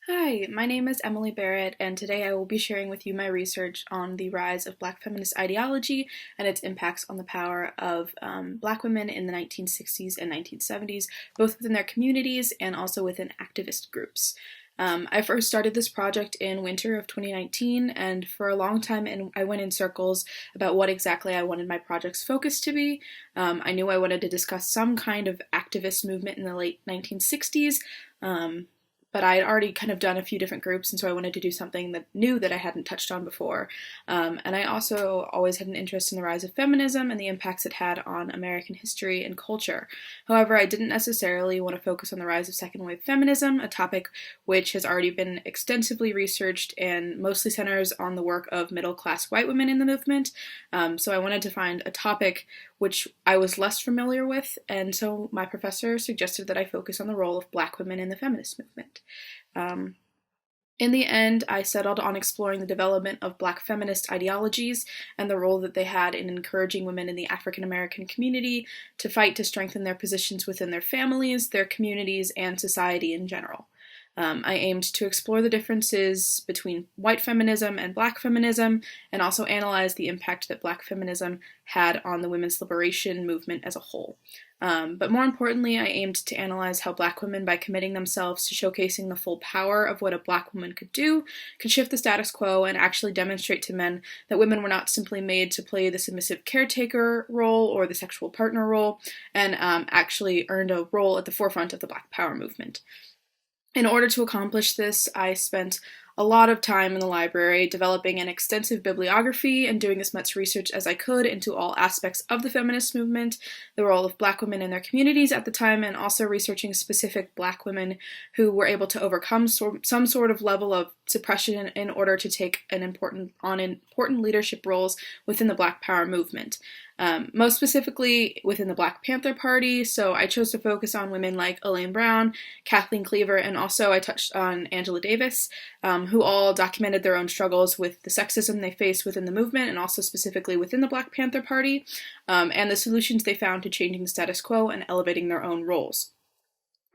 Hi, my name is Emily Barrett, and today I will be sharing with you my research on the rise of Black feminist ideology and its impacts on the power of Black women in the 1960s and 1970s, both within their communities and also within activist groups. I first started this project in winter of 2019, and for a long time I went in circles about what exactly I wanted my project's focus to be. I knew I wanted to discuss some kind of activist movement in the late 1960s. But I had already kind of done a few different groups, and so I wanted to do something new that I hadn't touched on before. And I also always had an interest in the rise of feminism and the impacts it had on American history and culture. However, I didn't necessarily want to focus on the rise of second wave feminism, a topic which has already been extensively researched and mostly centers on the work of middle class white women in the movement. So I wanted to find a topic which I was less familiar with, and so my professor suggested that I focus on the role of Black women in the feminist movement. Um, in the end, I settled on exploring the development of Black feminist ideologies and the role that they had in encouraging women in the African American community to fight to strengthen their positions within their families, their communities, and society in general. I aimed to explore the differences between white feminism and Black feminism, and also analyze the impact that Black feminism had on the women's liberation movement as a whole. But more importantly, I aimed to analyze how Black women, by committing themselves to showcasing the full power of what a Black woman could do, could shift the status quo and actually demonstrate to men that women were not simply made to play the submissive caretaker role or the sexual partner role, and actually earned a role at the forefront of the Black Power movement. In order to accomplish this, I spent a lot of time in the library developing an extensive bibliography and doing as much research as I could into all aspects of the feminist movement, the role of Black women in their communities at the time, and also researching specific Black women who were able to overcome some sort of level of suppression in order to take important leadership roles within the Black Power movement. Most specifically within the Black Panther Party, so I chose to focus on women like Elaine Brown, Kathleen Cleaver, and also I touched on Angela Davis, who all documented their own struggles with the sexism they faced within the movement and also specifically within the Black Panther Party, and the solutions they found to changing the status quo and elevating their own roles.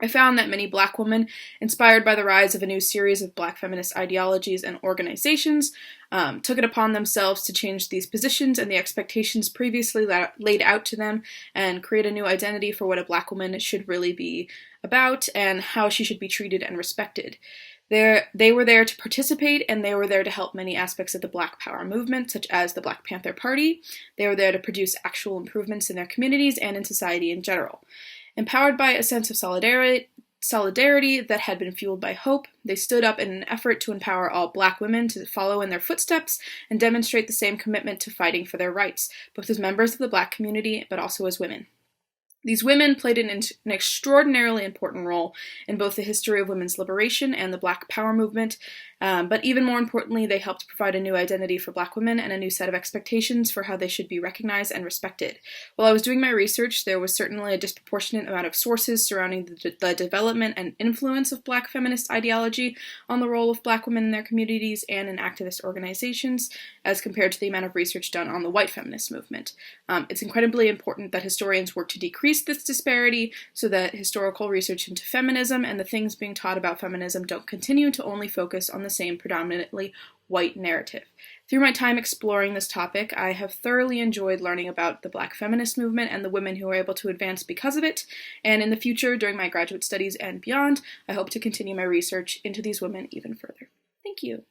I found that many Black women, inspired by the rise of a new series of Black feminist ideologies and organizations, took it upon themselves to change these positions and the expectations previously laid out to them and create a new identity for what a Black woman should really be about and how she should be treated and respected. They were there to participate, and they were there to help many aspects of the Black Power movement, such as the Black Panther Party. They were there to produce actual improvements in their communities and in society in general. Empowered by a sense of solidarity that had been fueled by hope, they stood up in an effort to empower all Black women to follow in their footsteps and demonstrate the same commitment to fighting for their rights, both as members of the Black community but also as women. These women played an extraordinarily important role in both the history of women's liberation and the Black Power movement, but even more importantly, they helped provide a new identity for Black women and a new set of expectations for how they should be recognized and respected. While I was doing my research, there was certainly a disproportionate amount of sources surrounding the development and influence of Black feminist ideology on the role of Black women in their communities and in activist organizations, as compared to the amount of research done on the white feminist movement. It's incredibly important that historians work to decrease this disparity so that historical research into feminism and the things being taught about feminism don't continue to only focus on the same predominantly white narrative. Through my time exploring this topic, I have thoroughly enjoyed learning about the Black feminist movement and the women who were able to advance because of it, and in the future, during my graduate studies and beyond, I hope to continue my research into these women even further. Thank you.